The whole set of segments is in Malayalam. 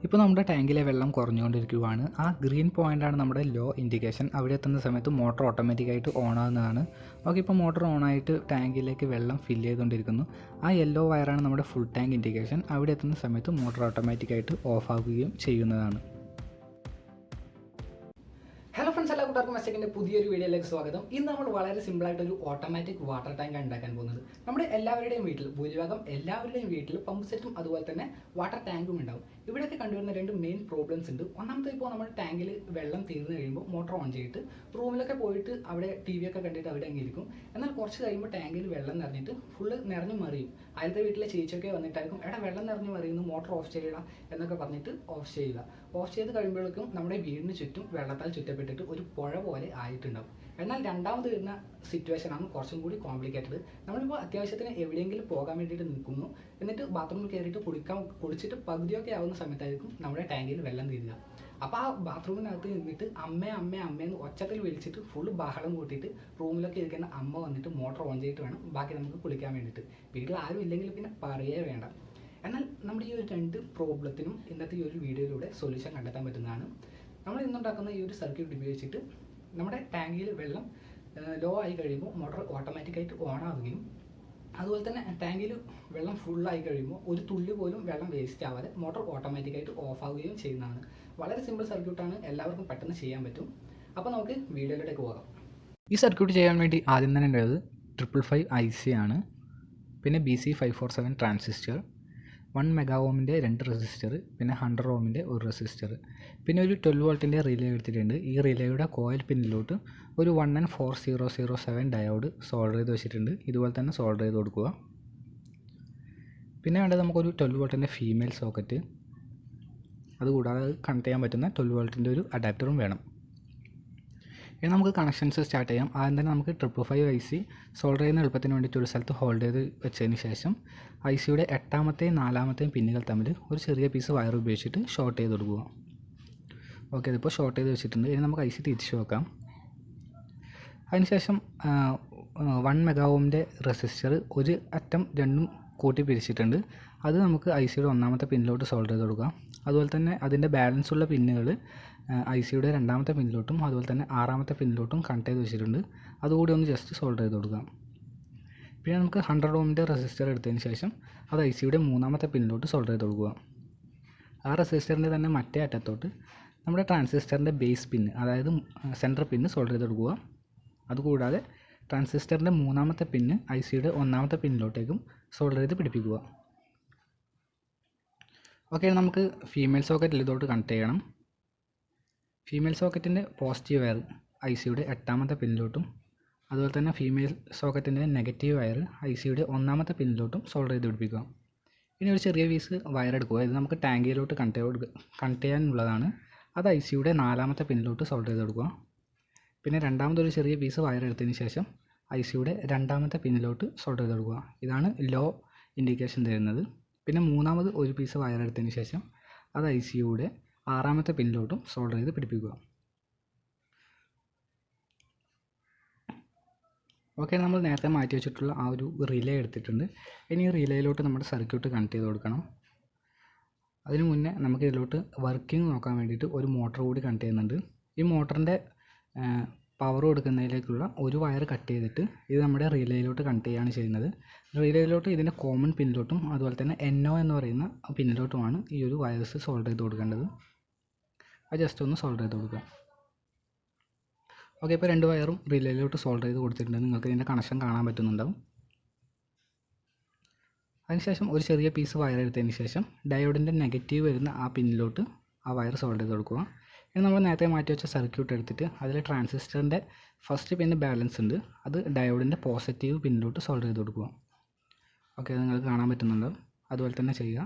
ഇപ്പോൾ നമ്മുടെ ടാങ്കിലെ വെള്ളം കുറഞ്ഞുകൊണ്ടിരിക്കുകയാണ്. ആ ഗ്രീൻ പോയിൻ്റാണ് നമ്മുടെ ലോ ഇൻഡിക്കേഷൻ. അവിടെ എത്തുന്ന സമയത്ത് മോട്ടർ ഓട്ടോമാറ്റിക്കായിട്ട് ഓൺ ആകുന്നതാണ്. ഓക്കെ, ഇപ്പോൾ മോട്ടർ ഓണായിട്ട് ടാങ്കിലേക്ക് വെള്ളം ഫില്ല് ചെയ്തുകൊണ്ടിരിക്കുന്നു. ആ യെല്ലോ വയറാണ് നമ്മുടെ ഫുൾ ടാങ്ക് ഇൻഡിക്കേഷൻ. അവിടെ എത്തുന്ന സമയത്ത് മോട്ടർ ഓട്ടോമാറ്റിക്കായിട്ട് ഓഫ് ആകുകയും ചെയ്യുന്നതാണ്. ഹലോ ഫ്രണ്ട്സ്, എല്ലാ കൂട്ടുകാർക്കും മെസ്സേജിൻ്റെ പുതിയൊരു വീഡിയോയിലേക്ക് സ്വാഗതം. ഇന്ന് നമ്മൾ വളരെ സിമ്പിളായിട്ടൊരു ഓട്ടോമാറ്റിക് വാട്ടർ ടാങ്ക് ഉണ്ടാക്കാൻ പോകുന്നത്. നമ്മുടെ എല്ലാവരുടെയും വീട്ടിൽ, ഭൂരിഭാഗം എല്ലാവരുടെയും വീട്ടിൽ പമ്പ് സെറ്റും അതുപോലെ തന്നെ വാട്ടർ ടാങ്കും ഉണ്ടാവും. ഇവിടെയൊക്കെ കണ്ടുവരുന്ന രണ്ട് മെയിൻ പ്രോബ്ലംസ് ഉണ്ട്. ഒന്നാമത്തെ, ഇപ്പോൾ നമ്മുടെ ടാങ്കിൽ വെള്ളം തീർന്നു കഴിയുമ്പോൾ മോട്ടർ ഓൺ ചെയ്തിട്ട് റൂമിലൊക്കെ പോയിട്ട് അവിടെ ടി വി ഒക്കെ കണ്ടിട്ട് അവിടെ അങ്ങിരിക്കും. എന്നാൽ കുറച്ച് കഴിയുമ്പോൾ ടാങ്കിൽ വെള്ളം നിറഞ്ഞിട്ട് ഫുള്ള് നിറഞ്ഞു മറിയും. അയലത്തെ വീട്ടിലെ ചേച്ചിയൊക്കെ വന്നിട്ടായിരിക്കും എടാ വെള്ളം നിറഞ്ഞു മറിയുന്നു, മോട്ടർ ഓഫ് ചെയ്യുക എന്നൊക്കെ പറഞ്ഞിട്ട് ഓഫ് ചെയ്യുക. ഓഫ് ചെയ്ത് കഴിയുമ്പോഴേക്കും നമ്മുടെ വീടിന് ചുറ്റും വെള്ളത്താൽ ചുറ്റപ്പെട്ടിട്ട് ഒരു പുഴ പോലെ ആയിട്ടുണ്ടാവും. എന്നാൽ രണ്ടാമത് വരുന്ന സിറ്റുവേഷനാണ് കുറച്ചും കൂടി കോംപ്ലിക്കേറ്റഡ്. നമ്മളിപ്പോൾ അത്യാവശ്യത്തിന് എവിടെയെങ്കിലും പോകാൻ വേണ്ടിയിട്ട് നിൽക്കുന്നു, എന്നിട്ട് ബാത്റൂമിൽ കയറിയിട്ട് കുളിച്ചിട്ട് പകുതിയൊക്കെ ആവുന്ന സമയത്തായിരിക്കും നമ്മുടെ ടാങ്കിൽ വെള്ളം തീരുക. അപ്പോൾ ആ ബാത്റൂമിനകത്ത് നിന്നിട്ട് അമ്മയെന്ന് ഒച്ചത്തിൽ വിളിച്ചിട്ട് ഫുള്ള് ബഹളം കൂട്ടിയിട്ട് റൂമിലൊക്കെ ഇരിക്കുന്ന അമ്മ വന്നിട്ട് മോട്ടർ ഓൺ ചെയ്തിട്ട് വേണം ബാക്കി നമുക്ക് കുളിക്കാൻ വേണ്ടിയിട്ട്. വീട്ടിൽ ആരും ഇല്ലെങ്കിൽ പിന്നെ പറയേ വേണ്ട. എന്നാൽ നമ്മുടെ ഈ ഒരു രണ്ട് പ്രോബ്ലത്തിനും ഇന്നത്തെ ഈ ഒരു വീഡിയോയിലൂടെ സൊല്യൂഷൻ കണ്ടെത്താൻ പറ്റുന്നതാണ്. നമ്മൾ ഇന്നുണ്ടാക്കുന്ന ഈ ഒരു സർക്യൂട്ട് ഉപയോഗിച്ചിട്ട് നമ്മുടെ ടാങ്കിൽ വെള്ളം ലോ ആയി കഴിയുമ്പോൾ മോട്ടർ ഓട്ടോമാറ്റിക്കായിട്ട് ഓൺ ആവുകയും അതുപോലെ തന്നെ ടാങ്കിൽ വെള്ളം ഫുള്ളായി കഴിയുമ്പോൾ ഒരു തുള്ളി പോലും വെള്ളം വേസ്റ്റ് ആവാതെ മോട്ടർ ഓട്ടോമാറ്റിക്കായിട്ട് ഓഫ് ആവുകയും ചെയ്യുന്നതാണ്. വളരെ സിമ്പിൾ സർക്യൂട്ടാണ്, എല്ലാവർക്കും പെട്ടെന്ന് ചെയ്യാൻ പറ്റും. അപ്പോൾ നമുക്ക് വീഡിയോയിലേക്ക് പോകാം. ഈ സർക്യൂട്ട് ചെയ്യാൻ വേണ്ടി ആദ്യം തന്നെ ഉള്ളത് 555 IC ആണ്. പിന്നെ BC547 ട്രാൻസിസ്റ്റർ, 1 മെഗാ ഓമിൻ്റെ 2 റെസിസ്റ്റർ, പിന്നെ 100 ഓമിൻ്റെ ഒരു റെസിസ്റ്റർ, പിന്നെ ഒരു 12 വോൾട്ടിൻ്റെ റിലേ എടുത്തിട്ടുണ്ട്. ഈ റിലേയുടെ കോയിൽ പിന്നിലോട്ട് ഒരു 1N4007 ഡയോഡ് സോൾഡർ ചെയ്ത് വെച്ചിട്ടുണ്ട്. ഇതുപോലെ തന്നെ സോൾഡർ ചെയ്ത് കൊടുക്കുക. പിന്നെ വേണ്ടത് നമുക്കൊരു 12 വോൾട്ടിൻ്റെ ഫീമെയിൽ സോക്കറ്റ്, അതുകൂടാതെ കണക്ട് ചെയ്യാൻ പറ്റുന്ന 12 വോൾട്ടിൻ്റെ ഒരു അഡാപ്റ്ററും വേണം. ഇനി നമുക്ക് കണക്ഷൻസ് സ്റ്റാർട്ട് ചെയ്യാം. ആദ്യം തന്നെ നമുക്ക് 555 IC സോൾഡർ ചെയ്യുന്ന എളുപ്പത്തിന് വേണ്ടിയിട്ട് ഒരു സ്ഥലത്ത് ഹോൾഡ് ചെയ്ത് വെച്ചതിന് ശേഷം ICയുടെ 8ാമത്തെയും 4ാമത്തെയും പിന്നുകൾ തമ്മിൽ ഒരു ചെറിയ പീസ് വയർ ഉപയോഗിച്ചിട്ട് ഷോർട്ട് ചെയ്ത് കൊടുക്കുക. ഓക്കെ, അതിപ്പോൾ ഷോർട്ട് ചെയ്ത് വെച്ചിട്ടുണ്ട്. ഇനി നമുക്ക് IC തിരിച്ചു വെക്കാം. അതിനുശേഷം 1 മെഗാ ഓമിൻ്റെ റെസിസ്റ്റർ ഒരു അറ്റം രണ്ടും കൂട്ടി പിരിച്ചിട്ടുണ്ട്. അത് നമുക്ക് ICയുടെ 1ാമത്തെ പിന്നിലോട്ട് സോൾഡർ ചെയ്ത് കൊടുക്കാം. അതുപോലെ തന്നെ അതിൻ്റെ ബാലൻസ് ഉള്ള പിന്നുകൾ ICയുടെ 2ാമത്തെ പിന്നിലോട്ടും അതുപോലെ തന്നെ 6ാമത്തെ പിന്നിലോട്ടും കണക്ട് ചെയ്ത് വെച്ചിട്ടുണ്ട്. അതുകൂടി ഒന്ന് ജസ്റ്റ് സോൾഡർ ചെയ്ത് കൊടുക്കാം. പിന്നെ നമുക്ക് 100 ഓമിൻ്റെ റെസിസ്റ്റർ എടുത്തതിന് ശേഷം അത് ICയുടെ 3ാമത്തെ പിന്നിലോട്ട് സോൾഡർ ചെയ്ത് കൊടുക്കുക. ആ റെസിസ്റ്ററിൻ്റെ തന്നെ മറ്റേ അറ്റത്തോട്ട് നമ്മുടെ ട്രാൻസിസ്റ്ററിൻ്റെ ബേസ് പിന്ന്, അതായത് സെൻറ്റർ പിന്ന് സോൾഡർ ചെയ്ത് കൊടുക്കുക. അതുകൂടാതെ ട്രാൻസിസ്റ്ററിൻ്റെ 3ാമത്തെ പിന്ന് ICയുടെ 1ാമത്തെ പിന്നിലോട്ടേക്കും സോൾഡർ ചെയ്ത് പിടിപ്പിക്കുക. ഓക്കെ, നമുക്ക് ഫീമെയിൽ സോക്കറ്റിൽ ഇതോട്ട് കണക്ട് ചെയ്യണം. ഫീമെയിൽ സോക്കറ്റിൻ്റെ പോസിറ്റീവ് വയർ ICയുടെ 8ാമത്തെ പിന്നിലോട്ടും അതുപോലെ തന്നെ ഫീമെയിൽ സോക്കറ്റിൻ്റെ നെഗറ്റീവ് വയർ ICയുടെ 1ാമത്തെ പിന്നിലോട്ടും സോൾഡർ ചെയ്ത് പിടിപ്പിക്കുക. ഇനി ഒരു ചെറിയ പീസ് വയർ എടുക്കുക. ഇത് നമുക്ക് ടാങ്കിലോട്ട് കണക്ട് ചെയ്യാനുള്ളതാണ്. അത് ICയുടെ 4ാമത്തെ പിന്നിലോട്ട് സോൾഡർ ചെയ്ത് കൊടുക്കുക. പിന്നെ രണ്ടാമതൊരു ചെറിയ പീസ് വയർ എടുത്തതിന് ശേഷം ICയുടെ 2ാമത്തെ പിന്നിലോട്ട് സോൾഡർ ചെയ്ത് കൊടുക്കുക. ഇതാണ് ലോ ഇൻഡിക്കേഷൻ തരുന്നത്. പിന്നെ മൂന്നാമത് ഒരു പീസ് വയർ എടുത്തതിന് ശേഷം അത് ICയുടെ 6ാമത്തെ പിന്നിലോട്ടും സോൾഡർ ചെയ്ത് പിടിപ്പിക്കുക. ഓക്കെ, നമ്മൾ നേരത്തെ മാറ്റി വെച്ചിട്ടുള്ള ആ ഒരു റിലേ എടുത്തിട്ടുണ്ട്. ഇനി ഈ റിലേയിലോട്ട് നമ്മുടെ സർക്യൂട്ട് കണക്ട് ചെയ്ത് കൊടുക്കണം. അതിന് മുന്നേ നമുക്ക് ഇതിലോട്ട് വർക്കിംഗ് നോക്കാൻ വേണ്ടിയിട്ട് ഒരു മോട്ടർ കൂടി കണക്ട് ചെയ്യുന്നുണ്ട്. ഈ മോട്ടറിൻ്റെ പവർ കൊടുക്കുന്നതിലേക്കുള്ള ഒരു വയർ കട്ട് ചെയ്തിട്ട് ഇത് നമ്മുടെ റിലേയിലോട്ട് കണക്ട് ചെയ്യുകയാണ് ചെയ്യുന്നത്. റിലേയിലോട്ട് ഇതിൻ്റെ കോമൺ പിന്നിലോട്ടും അതുപോലെ തന്നെ NO എന്ന് പറയുന്ന പിന്നിലോട്ടുമാണ് ഈ ഒരു വയർസ് സോൾഡർ ചെയ്ത് കൊടുക്കേണ്ടത്. അത് ജസ്റ്റ് ഒന്ന് സോൾഡർ ചെയ്ത് കൊടുക്കുക. ഓക്കെ, ഇപ്പോൾ 2 വയറും റിലേയിലോട്ട് സോൾഡർ ചെയ്ത് കൊടുത്തിട്ടുണ്ട്. നിങ്ങൾക്ക് ഇതിൻ്റെ കണക്ഷൻ കാണാൻ പറ്റുന്നുണ്ടാവും. അതിനുശേഷം ഒരു ചെറിയ പീസ് വയർ എടുത്തതിന് ശേഷം ഡയോഡിൻ്റെ നെഗറ്റീവ് വരുന്ന ആ പിന്നിലോട്ട് ആ വയർ സോൾഡർ ചെയ്ത് കൊടുക്കുക. ഇനി നമ്മൾ നേരത്തെ മാറ്റി വെച്ച സർക്യൂട്ട് എടുത്തിട്ട് അതിൽ ട്രാൻസിസ്റ്ററിൻ്റെ ഫസ്റ്റ് പിന്ന് ബാലൻസ് ഉണ്ട്, അത് ഡയോഡിൻ്റെ പോസിറ്റീവ് പിന്നിലോട്ട് സോൾഡർ ചെയ്ത് കൊടുക്കുക. ഓക്കെ, അത് നിങ്ങൾക്ക് കാണാൻ പറ്റുന്നുണ്ടോ? അതുപോലെ തന്നെ ചെയ്യുക.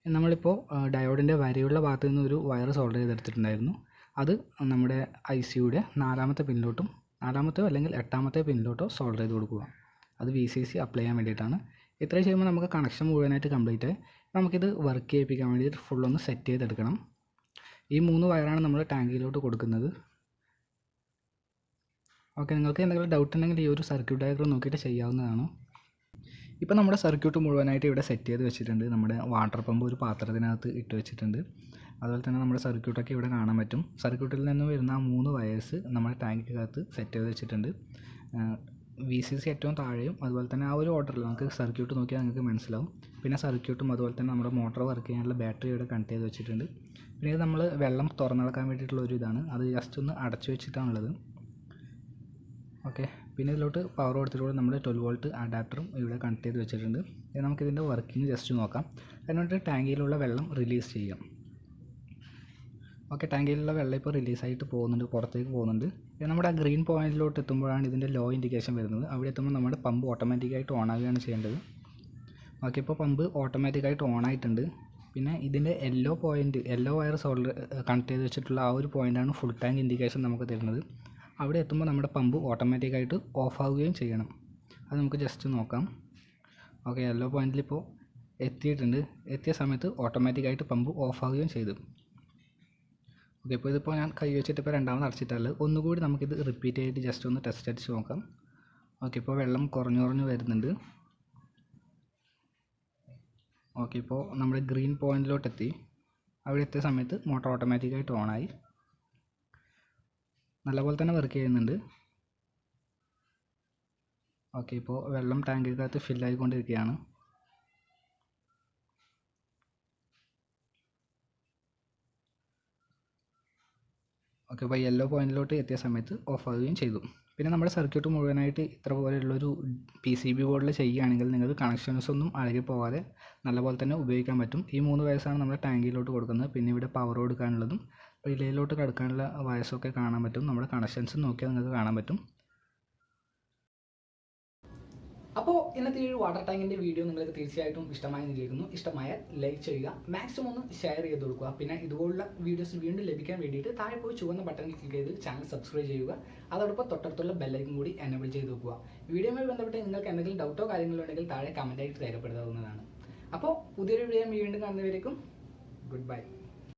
നമ്മളിപ്പോൾ ഡയോഡിൻ്റെ വരയുള്ള ഭാഗത്ത് നിന്ന് ഒരു വയർ സോൾഡർ ചെയ്തെടുത്തിട്ടുണ്ടായിരുന്നു. അത് നമ്മുടെ ICയുടെ 4ാമത്തെ പിന്നിലോട്ടും 4ാമത്തെയോ അല്ലെങ്കിൽ 8ാമത്തെ പിന്നിലോട്ടോ സോൾഡർ ചെയ്ത് കൊടുക്കുക. അത് VCC അപ്ലൈ ചെയ്യാൻ വേണ്ടിയിട്ടാണ്. ഇത്രയും ചെയ്യുമ്പോൾ നമുക്ക് കണക്ഷൻ മുഴുവനായിട്ട് കംപ്ലീറ്റ് ആയി. നമുക്കിത് വർക്ക് ചെയ്യിപ്പിക്കാൻ വേണ്ടിയിട്ട് ഫുള്ളൊന്ന് സെറ്റ് ചെയ്തെടുക്കണം. ഈ 3 വയറാണ് നമ്മൾ ടാങ്കിലോട്ട് കൊടുക്കുന്നത്. ഓക്കെ, നിങ്ങൾക്ക് എന്തെങ്കിലും ഡൗട്ട് ഉണ്ടെങ്കിൽ ഈ ഒരു സർക്യൂട്ട് ഡയഗ്രം നോക്കിയിട്ട് ചെയ്യാവുന്നതാണ്. ഇപ്പോൾ നമ്മുടെ സർക്യൂട്ട് മുഴുവനായിട്ട് ഇവിടെ സെറ്റ് ചെയ്ത് വെച്ചിട്ടുണ്ട്. നമ്മുടെ വാട്ടർ പമ്പ് ഒരു പാത്രത്തിനകത്ത് ഇട്ട് വെച്ചിട്ടുണ്ട്. അതുപോലെ തന്നെ നമ്മുടെ സർക്യൂട്ടൊക്കെ ഇവിടെ കാണാൻ പറ്റും. സർക്യൂട്ടിൽ നിന്ന് വരുന്ന ആ 3 വയേഴ്സ് നമ്മുടെ ടാങ്കിക്കകത്ത് സെറ്റ് ചെയ്ത് വെച്ചിട്ടുണ്ട്. VCC ഏറ്റവും താഴെയും അതുപോലെ തന്നെ ആ ഒരു ഓർഡറിൽ നമുക്ക് സർക്യൂട്ട് നോക്കിയാൽ നിങ്ങൾക്ക് മനസ്സിലാവും. പിന്നെ സർക്യൂട്ടും അതുപോലെ തന്നെ നമ്മുടെ മോട്ടോർ വർക്ക് ചെയ്യാനുള്ള ബാറ്ററി ഇവിടെ കണക്ട് ചെയ്ത് വെച്ചിട്ടുണ്ട്. പിന്നെ ഇത് നമ്മൾ വെള്ളം തുറന്നിളക്കാൻ വേണ്ടിയിട്ടുള്ള ഒരു ഇതാണ്. അത് ജസ്റ്റ് ഒന്ന് അടച്ചു വെച്ചിട്ടാണുള്ളത്. ഓക്കെ, പിന്നെ ഇതിലോട്ട് പവർ കൊടുത്തിട്ടുള്ള നമ്മുടെ 12 വോൾട്ട് അഡാപ്റ്ററും ഇവിടെ കണക്ട് ചെയ്ത് വെച്ചിട്ടുണ്ട്. ഇത് നമുക്കിതിൻ്റെ വർക്കിംഗ് ജസ്റ്റ് നോക്കാം. അതിനോട്ട് ടാങ്കിയിലുള്ള വെള്ളം റിലീസ് ചെയ്യാം. ഓക്കെ, ടാങ്കിയിലുള്ള വെള്ളം ഇപ്പോൾ റിലീസായിട്ട് പോകുന്നുണ്ട്, പുറത്തേക്ക് പോകുന്നുണ്ട്. ഇത് നമ്മുടെ ആ ഗ്രീൻ പോയിൻറ്റിലോട്ട് എത്തുമ്പോഴാണ് ഇതിൻ്റെ ലോ ഇൻഡിക്കേഷൻ വരുന്നത്. അവിടെ എത്തുമ്പോൾ നമ്മുടെ പമ്പ് ഓട്ടോമാറ്റിക്കായിട്ട് ഓൺ ആവുകയാണ് ചെയ്യേണ്ടത്. ഓക്കെ, ഇപ്പോൾ പമ്പ് ഓട്ടോമാറ്റിക്കായിട്ട് ഓൺ ആയിട്ടുണ്ട്. പിന്നെ ഇതിൻ്റെ യെല്ലോ വയർ കണക്ട് ചെയ്ത് വെച്ചിട്ടുള്ള ആ ഒരു പോയിൻ്റാണ് ഫുൾ ടാങ്ക് ഇൻഡിക്കേഷൻ നമുക്ക് തരുന്നത്. അവിടെ എത്തുമ്പോൾ നമ്മുടെ പമ്പ് ഓട്ടോമാറ്റിക്കായിട്ട് ഓഫ് ആവുകയും ചെയ്യണം. അത് നമുക്ക് ജസ്റ്റ് നോക്കാം. ഓക്കെ, യെല്ലോ പോയിൻറ്റിൽ ഇപ്പോൾ എത്തിയിട്ടുണ്ട്. എത്തിയ സമയത്ത് ഓട്ടോമാറ്റിക്കായിട്ട് പമ്പ് ഓഫ് ആവുകയും ചെയ്തു. ഓക്കെ, ഇപ്പോൾ ഇതിപ്പോൾ ഞാൻ കൈ വെച്ചിട്ട് ഇപ്പോൾ രണ്ടാമത് അടച്ചിട്ടുള്ളത്. ഒന്നുകൂടി നമുക്കിത് റിപ്പീറ്റ് ചെയ്തിട്ട് ജസ്റ്റ് ഒന്ന് ടെസ്റ്റ് അടിച്ച് നോക്കാം. ഓക്കെ, ഇപ്പോൾ വെള്ളം കുറഞ്ഞു വരുന്നുണ്ട്. ഓക്കെ, ഇപ്പോൾ നമ്മൾ ഗ്രീൻ പോയിൻറ്റിലോട്ട് എത്തി. അവിടെ എത്തിയ സമയത്ത് മോട്ടോർ ഓട്ടോമാറ്റിക്കായിട്ട് ഓണായി. നല്ലപോലെ തന്നെ വർക്ക് ചെയ്യുന്നുണ്ട്. ഓക്കെ, ഇപ്പോൾ വെള്ളം ടാങ്കിക്കകത്ത് ഫില്ലായിക്കൊണ്ടിരിക്കുകയാണ്. ഓക്കെ, അപ്പോൾ യെല്ലോ പോയിൻറ്റിലോട്ട് എത്തിയ സമയത്ത് ഓഫ് ആവുകയും ചെയ്തു. പിന്നെ നമ്മുടെ സർക്യൂട്ട് മുഴുവനായിട്ട് ഇത്ര പോലെയുള്ളൊരു PCB ബോർഡിൽ ചെയ്യുകയാണെങ്കിൽ നിങ്ങൾക്ക് കണക്ഷൻസ് ഒന്നും അഴകി പോകാതെ നല്ലപോലെ തന്നെ ഉപയോഗിക്കാൻ പറ്റും. ഈ 3 വയസ്സാണ് നമ്മൾ ടാങ്കിലോട്ട് കൊടുക്കുന്നത്. പിന്നെ ഇവിടെ പവർ കൊടുക്കാനുള്ളതും റിലേയിലോട്ട് കിടക്കാനുള്ള വയസ്സൊക്കെ കാണാൻ പറ്റും. നമ്മുടെ കണക്ഷൻസ് നോക്കിയാൽ നിങ്ങൾക്ക് കാണാൻ പറ്റും. അപ്പോൾ ഇന്നത്തെ ഈ ഒരു വാട്ടർ ടാങ്കിൻ്റെ വീഡിയോ നിങ്ങൾക്ക് തീർച്ചയായിട്ടും ഇഷ്ടമായി വിചാരിക്കുന്നു. ഇഷ്ടമായാൽ ലൈക്ക് ചെയ്യുക, മാക്സിമം ഒന്ന് ഷെയർ ചെയ്ത് കൊടുക്കുക. പിന്നെ ഇതുപോലുള്ള വീഡിയോസ് വീണ്ടും ലഭിക്കാൻ വേണ്ടിയിട്ട് താഴെ പോയി ചുവന്ന ബട്ടൺ ക്ലിക്ക് ചെയ്ത് ചാനൽ സബ്സ്ക്രൈബ് ചെയ്യുക. അതോടൊപ്പം തൊട്ടടുത്തുള്ള ബെല്ലൈക്കൻ കൂടി എനേബിൾ ചെയ്ത് വെക്കുക. വീഡിയോയുമായി ബന്ധപ്പെട്ട് നിങ്ങൾക്ക് എന്തെങ്കിലും ഡൗട്ടോ കാര്യങ്ങളോ ഉണ്ടെങ്കിൽ താഴെ കമൻറ്റായിട്ട് രേഖപ്പെടുത്താവുന്നതാണ്. അപ്പോൾ പുതിയൊരു വീഡിയോ വീണ്ടും കാണുന്നവരേക്കും ഗുഡ് ബൈ.